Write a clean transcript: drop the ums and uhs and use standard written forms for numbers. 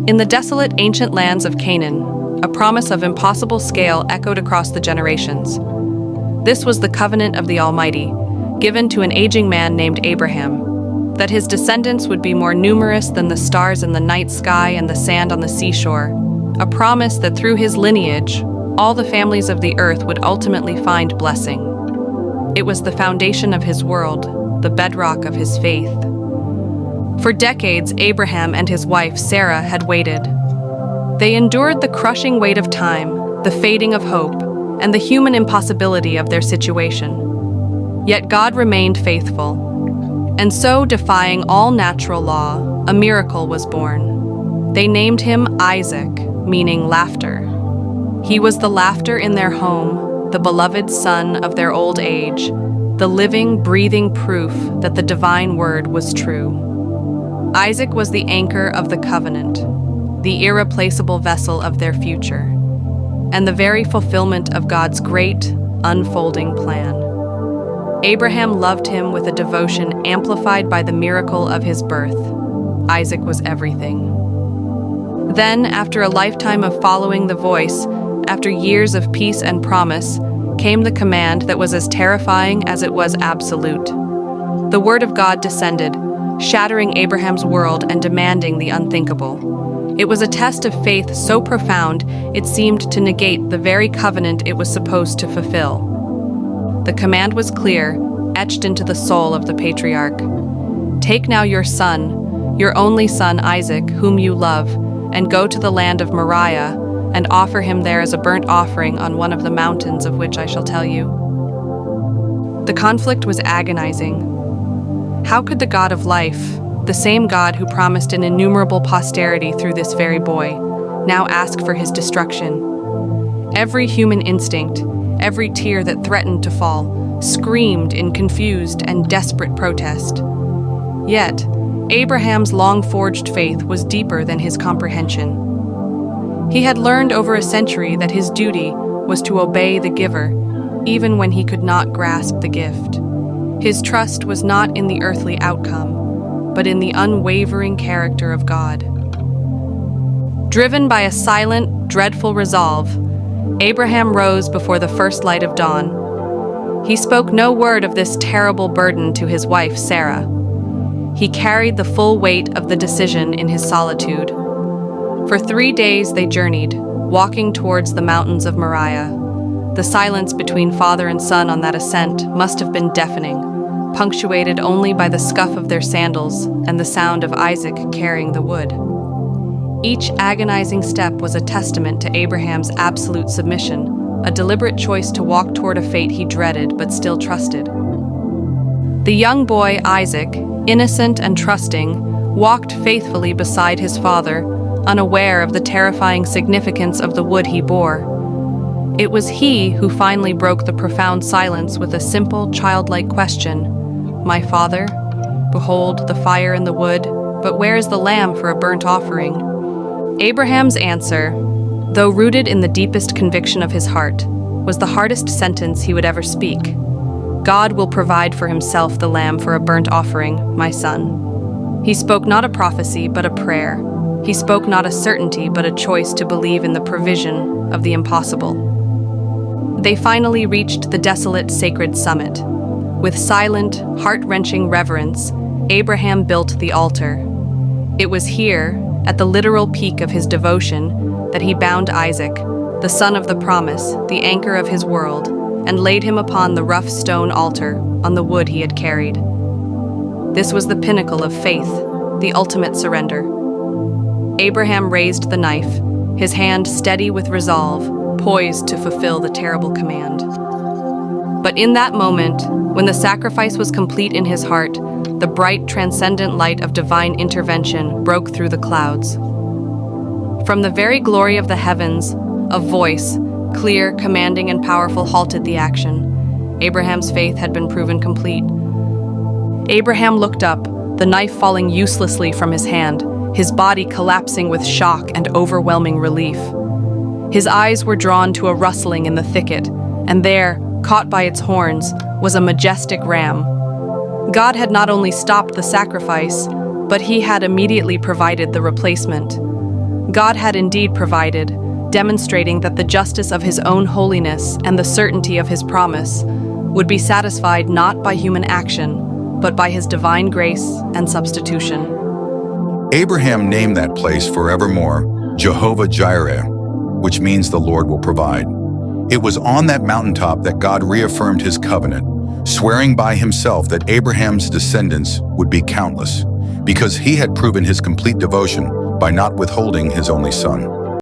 In the desolate ancient lands of Canaan, a promise of impossible scale echoed across the generations. This was the covenant of the Almighty, given to an aging man named Abraham, that his descendants would be more numerous than the stars in the night sky and the sand on the seashore, a promise that through his lineage, all the families of the earth would ultimately find blessing. It was the foundation of his world, the bedrock of his faith. For decades, Abraham and his wife Sarah had waited. They endured the crushing weight of time, the fading of hope, and the human impossibility of their situation. Yet God remained faithful. And so, defying all natural law, a miracle was born. They named him Isaac, meaning laughter. He was the laughter in their home, the beloved son of their old age, the living, breathing proof that the divine word was true. Isaac was the anchor of the covenant, the irreplaceable vessel of their future, and the very fulfillment of God's great, unfolding plan. Abraham loved him with a devotion amplified by the miracle of his birth. Isaac was everything. Then, after a lifetime of following the voice, after years of peace and promise, came the command that was as terrifying as it was absolute. The word of God descended, shattering Abraham's world and demanding the unthinkable. It was a test of faith so profound it seemed to negate the very covenant it was supposed to fulfill. The command was clear, etched into the soul of the patriarch. Take now your son, your only son Isaac, whom you love, and go to the land of Moriah, and offer him there as a burnt offering on one of the mountains of which I shall tell you. The conflict was agonizing. How could the God of life, the same God who promised an innumerable posterity through this very boy, now ask for his destruction? Every human instinct, every tear that threatened to fall, screamed in confused and desperate protest. Yet, Abraham's long-forged faith was deeper than his comprehension. He had learned over a century that his duty was to obey the giver, even when he could not grasp the gift. His trust was not in the earthly outcome, but in the unwavering character of God. Driven by a silent, dreadful resolve, Abraham rose before the first light of dawn. He spoke no word of this terrible burden to his wife, Sarah. He carried the full weight of the decision in his solitude. For 3 days they journeyed, walking towards the mountains of Moriah. The silence between father and son on that ascent must have been deafening, punctuated only by the scuff of their sandals and the sound of Isaac carrying the wood. Each agonizing step was a testament to Abraham's absolute submission, a deliberate choice to walk toward a fate he dreaded but still trusted. The young boy, Isaac, innocent and trusting, walked faithfully beside his father, unaware of the terrifying significance of the wood he bore. It was he who finally broke the profound silence with a simple, childlike question. "My father? Behold the fire and the wood, but where is the lamb for a burnt offering?" Abraham's answer, though rooted in the deepest conviction of his heart, was the hardest sentence he would ever speak. "God will provide for himself the lamb for a burnt offering, my son." He spoke not a prophecy, but a prayer. He spoke not a certainty, but a choice to believe in the provision of the impossible. They finally reached the desolate, sacred summit. With silent, heart-wrenching reverence, Abraham built the altar. It was here, at the literal peak of his devotion, that he bound Isaac, the son of the promise, the anchor of his world, and laid him upon the rough stone altar on the wood he had carried. This was the pinnacle of faith, the ultimate surrender. Abraham raised the knife, his hand steady with resolve, poised to fulfill the terrible command. But in that moment, when the sacrifice was complete in his heart, the bright, transcendent light of divine intervention broke through the clouds. From the very glory of the heavens, a voice, clear, commanding, and powerful, halted the action. Abraham's faith had been proven complete. Abraham looked up, the knife falling uselessly from his hand, his body collapsing with shock and overwhelming relief. His eyes were drawn to a rustling in the thicket, and there, caught by its horns, was a majestic ram. God had not only stopped the sacrifice, but he had immediately provided the replacement. God had indeed provided, demonstrating that the justice of his own holiness and the certainty of his promise would be satisfied not by human action, but by his divine grace and substitution. Abraham named that place forevermore Jehovah-Jireh, which means the Lord will provide. It was on that mountaintop that God reaffirmed his covenant, swearing by himself that Abraham's descendants would be countless, because he had proven his complete devotion by not withholding his only son.